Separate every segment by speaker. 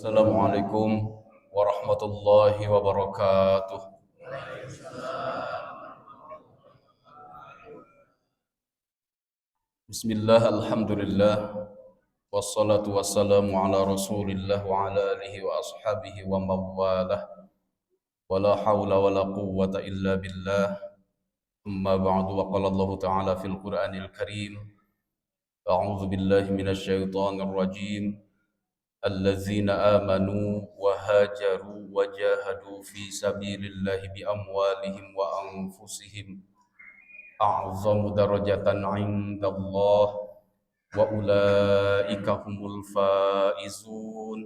Speaker 1: Assalamualaikum warahmatullahi wabarakatuh. Bismillah, alhamdulillah, wassalatu wassalamu ala rasulillah wa ala alihi wa ashabihi wa mawalah, wa la hawla wa la quwwata illa billah. Amma ba'du, wa qala Allah ta'ala fil Qur'anil Karim, a'udzu billahi minasy syaithanir rajim. الذين آمنوا وهاجروا وجاهدوا في سبيل الله بأموالهم وأنفسهم أعظم درجة عند الله وأولئك هم الفائزون.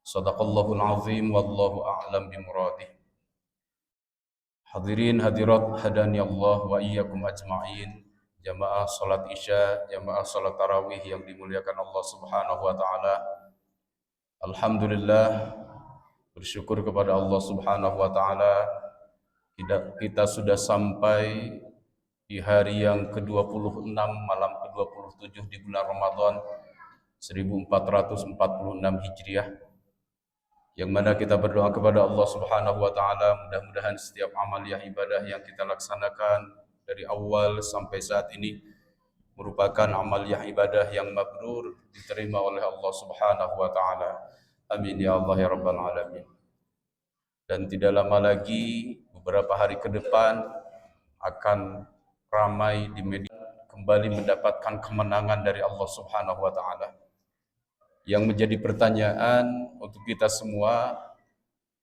Speaker 1: صدق الله العظيم والله أعلم بمراده. Hadirin hadirat hadani Allah wa iyyakum ajma'in. Jamaah salat Isya, jamaah salat tarawih yang dimuliakan Allah Subhanahu wa taala. Alhamdulillah, bersyukur kepada Allah Subhanahu wa taala, kita sudah sampai di hari yang ke-26, malam ke-27 di bulan Ramadan 1446 Hijriah, yang mana kita berdoa kepada Allah Subhanahu wa taala, mudah-mudahan setiap amaliyah ibadah yang kita laksanakan dari awal sampai saat ini merupakan amaliyah ibadah yang mabrur, diterima oleh Allah Subhanahu wa taala. Amin ya Allah ya rabbal alamin. Dan tidak lama lagi, beberapa hari ke depan akan ramai di media kembali mendapatkan kemenangan dari Allah Subhanahu wa taala. Yang menjadi pertanyaan untuk kita semua,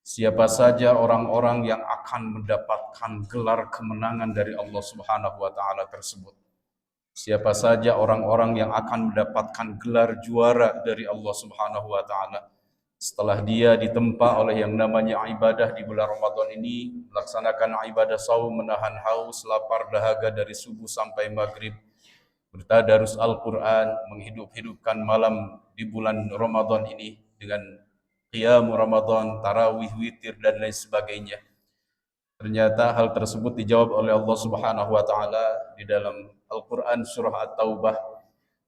Speaker 1: siapa saja orang-orang yang akan mendapatkan gelar kemenangan dari Allah Subhanahu wa taala tersebut? Siapa saja orang-orang yang akan mendapatkan gelar juara dari Allah Subhanahu wa taala setelah dia ditempa oleh yang namanya ibadah di bulan Ramadan ini, melaksanakan ibadah saum, menahan haus, lapar, dahaga dari subuh sampai maghrib, bertadarus Al-Quran, menghidup-hidupkan malam di bulan Ramadan ini dengan qiyam Ramadan, tarawih, witir, dan lain sebagainya. Ternyata hal tersebut dijawab oleh Allah Subhanahu wa taala di dalam Al-Quran surah At-Taubah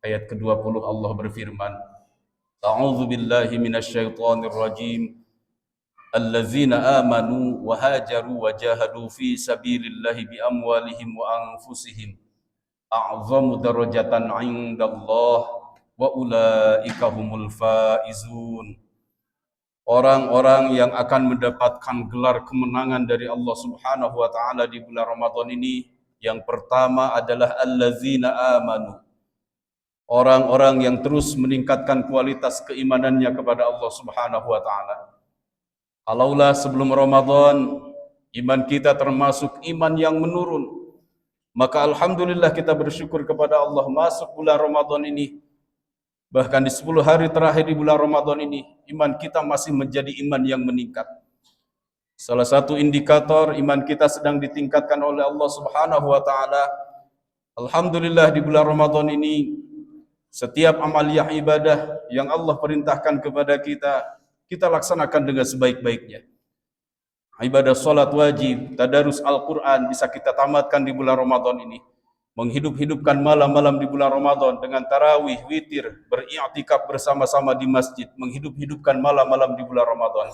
Speaker 1: ayat ke-20. Allah berfirman, A'udzu billahi minasyaitonir rajim. Allazina amanu wa hajaru wa jahadu fi sabilillahi bi amwalihim wa anfusihim a'zamu darajatan 'indallah wa ulaika humul faizun. Orang-orang yang akan mendapatkan gelar kemenangan dari Allah Subhanahu wa taala di bulan Ramadan ini, yang pertama adalah allazina amanu. Orang-orang yang terus meningkatkan kualitas keimanannya kepada Allah Subhanahu wa taala. Kalaulah sebelum Ramadan iman kita termasuk iman yang menurun, maka alhamdulillah kita bersyukur kepada Allah, masuk bulan Ramadan ini, bahkan di 10 hari terakhir di bulan Ramadan ini, iman kita masih menjadi iman yang meningkat. Salah satu indikator iman kita sedang ditingkatkan oleh Allah Subhanahu wa taala. Alhamdulillah di bulan Ramadan ini, setiap amaliyah ibadah yang Allah perintahkan kepada kita, kita laksanakan dengan sebaik-baiknya. Ibadah salat wajib, tadarus Al-Quran bisa kita tamatkan di bulan Ramadan ini. Menghidup-hidupkan malam-malam di bulan Ramadan dengan tarawih, witir, beriktikaf bersama-sama di masjid, menghidup-hidupkan malam-malam di bulan Ramadan.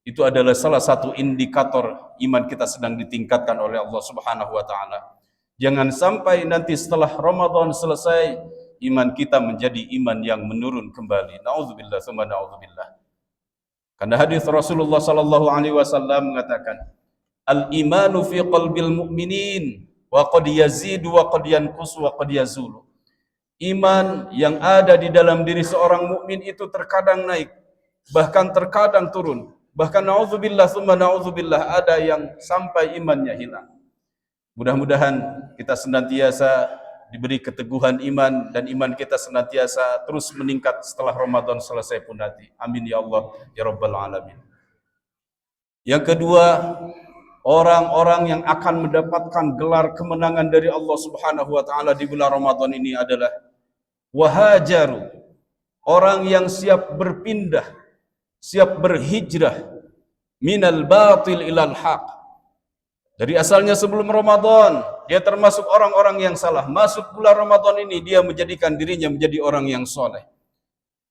Speaker 1: Itu adalah salah satu indikator iman kita sedang ditingkatkan oleh Allah Subhanahu wa taala. Jangan sampai nanti setelah Ramadan selesai, iman kita menjadi iman yang menurun kembali. Nauzubillah tsumma nauzubillah. Karena hadis Rasulullah sallallahu alaihi wasallam mengatakan, al-imanu fi qalbil mu'minin wa qad yazidu wa qad yanqusu wa qad yazulu. Iman yang ada di dalam diri seorang mukmin itu terkadang naik, bahkan terkadang turun. Bahkan nauzubillah tsumma nauzubillah, ada yang sampai imannya hilang. Mudah-mudahan kita senantiasa diberi keteguhan iman dan iman kita senantiasa terus meningkat setelah Ramadan selesai pun nanti. Amin ya Allah ya rabbal alamin. Yang kedua, orang-orang yang akan mendapatkan gelar kemenangan dari Allah Subhanahu wa taala di bulan Ramadan ini adalah wahajaru, orang yang siap berpindah, siap berhijrah minal batil ilal haq. Dari asalnya sebelum Ramadan, dia termasuk orang-orang yang salah. Masuk bulan Ramadan ini, dia menjadikan dirinya menjadi orang yang soleh.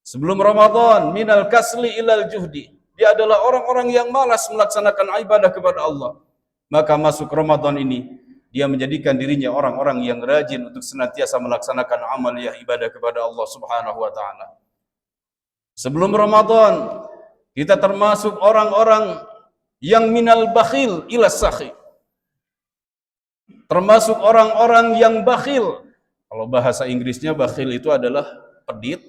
Speaker 1: Sebelum Ramadan, minal kasli ilal juhdi. Dia adalah orang-orang yang malas melaksanakan ibadah kepada Allah. Maka masuk Ramadan ini, dia menjadikan dirinya orang-orang yang rajin untuk senantiasa melaksanakan amaliyah ibadah kepada Allah Subhanahu wa taala. Sebelum Ramadan, kita termasuk orang-orang yang minal bakhil ila sakhi. Termasuk orang-orang yang bakhil. Kalau bahasa Inggrisnya bakhil itu adalah pedit,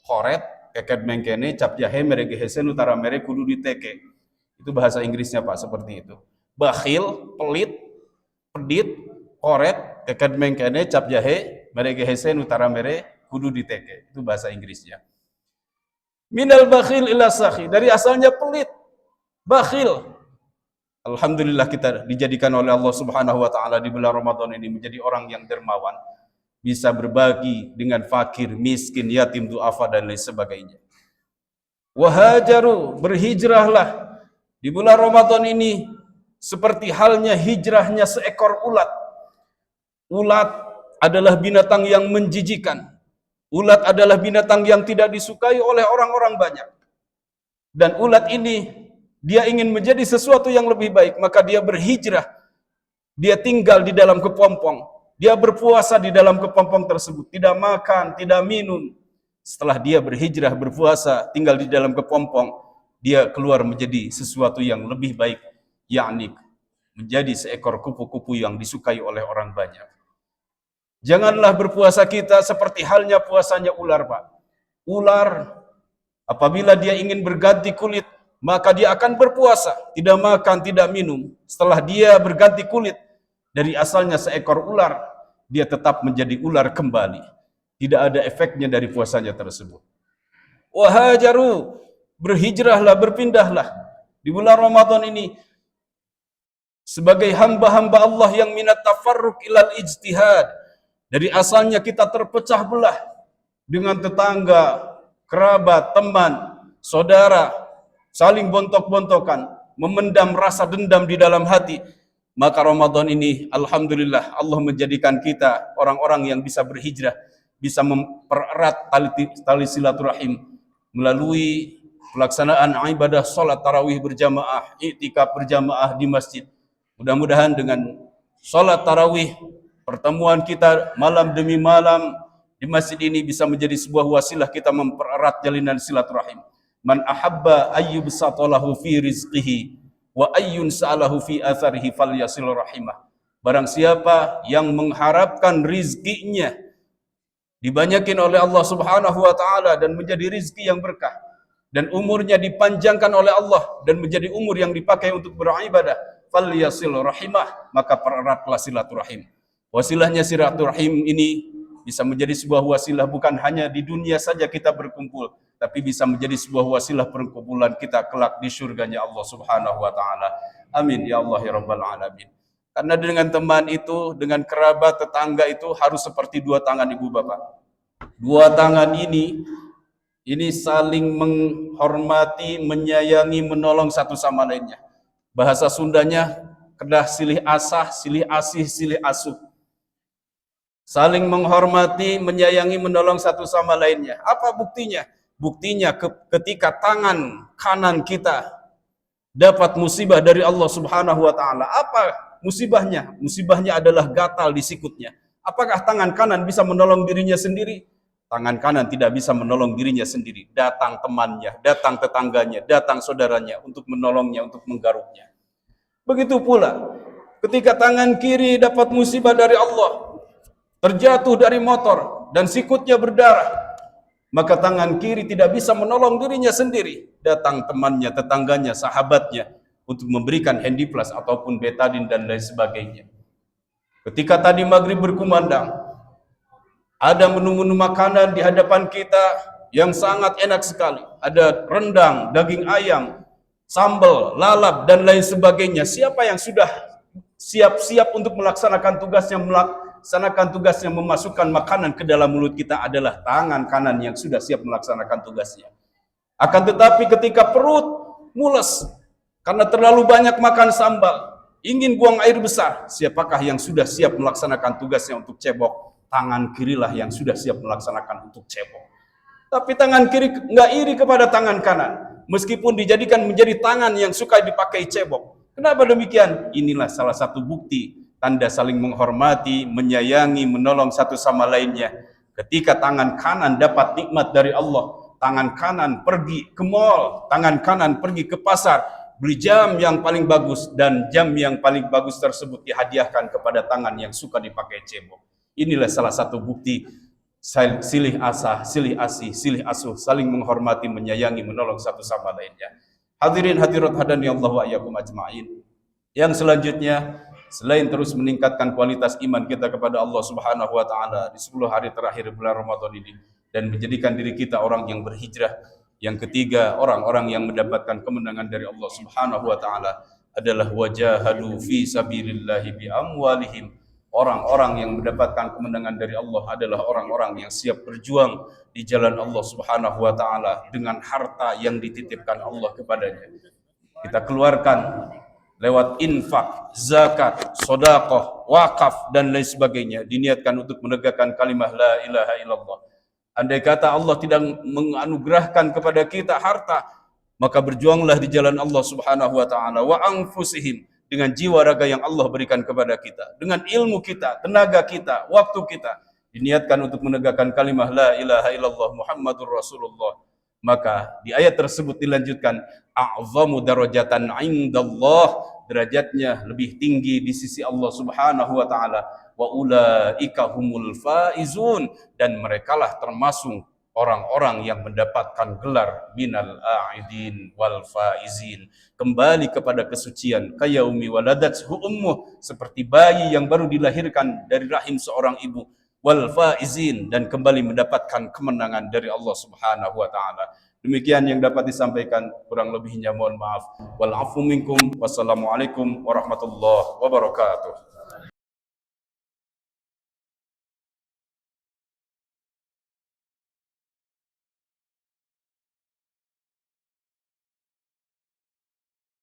Speaker 1: koret, keket mengkene, cap jahe, merege hesen, utara mere, kudu diteke. Itu bahasa Inggrisnya Pak, seperti itu. Bakhil, pelit, pedit, koret, keket mengkene, cap jahe, merege hesen, utara mere, kudu diteke. Itu bahasa Inggrisnya. Minal bakhil ila sakhi. Dari asalnya pelit, bakhil. Alhamdulillah kita dijadikan oleh Allah Subhanahu wa taala di bulan Ramadan ini menjadi orang yang dermawan, bisa berbagi dengan fakir, miskin, yatim, duafa dan lain sebagainya. Wahajaru, berhijrahlah di bulan Ramadan ini seperti halnya hijrahnya seekor ulat. Ulat adalah binatang yang menjijikan. Ulat adalah binatang yang tidak disukai oleh orang-orang banyak. Dan ulat ini dia ingin menjadi sesuatu yang lebih baik, maka dia berhijrah. Dia tinggal di dalam kepompong. Dia berpuasa di dalam kepompong tersebut, tidak makan, tidak minum. Setelah dia berhijrah, berpuasa, tinggal di dalam kepompong, dia keluar menjadi sesuatu yang lebih baik, yakni menjadi seekor kupu-kupu yang disukai oleh orang banyak. Janganlah berpuasa kita seperti halnya puasanya ular, Pak. Ular, apabila dia ingin berganti kulit, maka dia akan berpuasa, tidak makan, tidak minum. Setelah dia berganti kulit, dari asalnya seekor ular, dia tetap menjadi ular kembali. Tidak ada efeknya dari puasanya tersebut. Wahajaru, berhijrahlah, berpindahlah di bulan Ramadan ini sebagai hamba-hamba Allah yang minat tafarruq ilal ijtihad. Dari asalnya kita terpecah belah dengan tetangga, kerabat, teman, saudara, saling bontok-bontokan, memendam rasa dendam di dalam hati. Maka Ramadan ini, alhamdulillah, Allah menjadikan kita orang-orang yang bisa berhijrah, bisa mempererat tali silaturahim melalui pelaksanaan ibadah salat tarawih berjamaah, i'tikaf berjamaah di masjid. Mudah-mudahan dengan salat tarawih, pertemuan kita malam demi malam di masjid ini bisa menjadi sebuah wasilah kita mempererat jalinan silaturahim. Man ahabba ayyubsatalahu fi rizqihi wa ayyun sa'alahu fi atharihi falyasil rahimah. Barang siapa yang mengharapkan rizkinya dibanyakin oleh Allah Subhanahu wa taala dan menjadi rizki yang berkah, dan umurnya dipanjangkan oleh Allah dan menjadi umur yang dipakai untuk beribadah, falyasil rahimah, maka pereratlah silaturahim. Wasilahnya silaturahim ini bisa menjadi sebuah wasilah bukan hanya di dunia saja kita berkumpul, tapi bisa menjadi sebuah wasilah perkumpulan kita kelak di surganya Allah Subhanahu wa taala. Amin ya Allah ya rabbal alamin. Karena dengan teman itu, dengan kerabat, tetangga itu harus seperti dua tangan ibu bapak. Dua tangan ini saling menghormati, menyayangi, menolong satu sama lainnya. Bahasa Sundanya kedah silih asah, silih asih, silih asuh. Saling menghormati, menyayangi, menolong satu sama lainnya. Apa buktinya? Buktinya ketika tangan kanan kita dapat musibah dari Allah Subhanahu wa taala. Apa musibahnya? Musibahnya adalah gatal di sikutnya. Apakah tangan kanan bisa menolong dirinya sendiri? Tangan kanan tidak bisa menolong dirinya sendiri. Datang temannya, datang tetangganya, datang saudaranya untuk menolongnya, untuk menggaruknya. Begitu pula ketika tangan kiri dapat musibah dari Allah, terjatuh dari motor dan sikutnya berdarah, maka tangan kiri tidak bisa menolong dirinya sendiri. Datang temannya, tetangganya, sahabatnya untuk memberikan handiplas ataupun betadin dan lain sebagainya. Ketika tadi maghrib berkumandang, ada menu-menu makanan di hadapan kita yang sangat enak sekali. Ada rendang, daging ayam, sambal, lalap dan lain sebagainya. Siapa yang sudah siap-siap untuk melaksanakan tugasnya memasukkan makanan ke dalam mulut kita adalah tangan kanan yang sudah siap melaksanakan tugasnya. Akan tetapi ketika perut mules karena terlalu banyak makan sambal, ingin buang air besar, siapakah yang sudah siap melaksanakan tugasnya untuk cebok? Tangan kirilah yang sudah siap melaksanakan untuk cebok. Tapi tangan kiri nggak iri kepada tangan kanan, meskipun dijadikan menjadi tangan yang suka dipakai cebok. Kenapa demikian? Inilah salah satu bukti tanda saling menghormati, menyayangi, menolong satu sama lainnya. Ketika tangan kanan dapat nikmat dari Allah, tangan kanan pergi ke mall, tangan kanan pergi ke pasar, beli jam yang paling bagus, dan jam yang paling bagus tersebut dihadiahkan kepada tangan yang suka dipakai cebok. Inilah salah satu bukti silih asah, silih asih, silih asuh, saling menghormati, menyayangi, menolong satu sama lainnya. Hadirin hadirat hadani Allah wa iyyakum ajma'in. Yang selanjutnya, selain terus meningkatkan kualitas iman kita kepada Allah Subhanahu wa taala di 10 hari terakhir bulan Ramadan ini dan menjadikan diri kita orang yang berhijrah. Yang ketiga, orang-orang yang mendapatkan kemenangan dari Allah Subhanahu wa taala adalah wajahadu fi sabilillahi bi amwalihim. Orang-orang yang mendapatkan kemenangan dari Allah adalah orang-orang yang siap berjuang di jalan Allah Subhanahu wa taala dengan harta yang dititipkan Allah kepadanya. Kita keluarkan lewat infak, zakat, sedekah, wakaf dan lain sebagainya, diniatkan untuk menegakkan kalimat la ilaha illallah. Andai kata Allah tidak menganugerahkan kepada kita harta, maka berjuanglah di jalan Allah Subhanahu wa taala, wa anfusihim, dengan jiwa raga yang Allah berikan kepada kita, dengan ilmu kita, tenaga kita, waktu kita, diniatkan untuk menegakkan kalimat la ilaha illallah Muhammadur Rasulullah. Maka di ayat tersebut dilanjutkan, a'zamu darajatan indallah, derajatnya lebih tinggi di sisi Allah Subhanahu wa taala, wa ulaika humul faizun, dan merekalah termasuk orang-orang yang mendapatkan gelar minal a'idin wal faizin, kembali kepada kesucian, kayaumi waladathu ummuh, seperti bayi yang baru dilahirkan dari rahim seorang ibu, wal faizin, dan kembali mendapatkan kemenangan dari Allah Subhanahu wa taala. Demikian yang dapat disampaikan, kurang lebihnya mohon maaf. Wal afu minkum. Wassalamualaikum warahmatullahi wabarakatuh.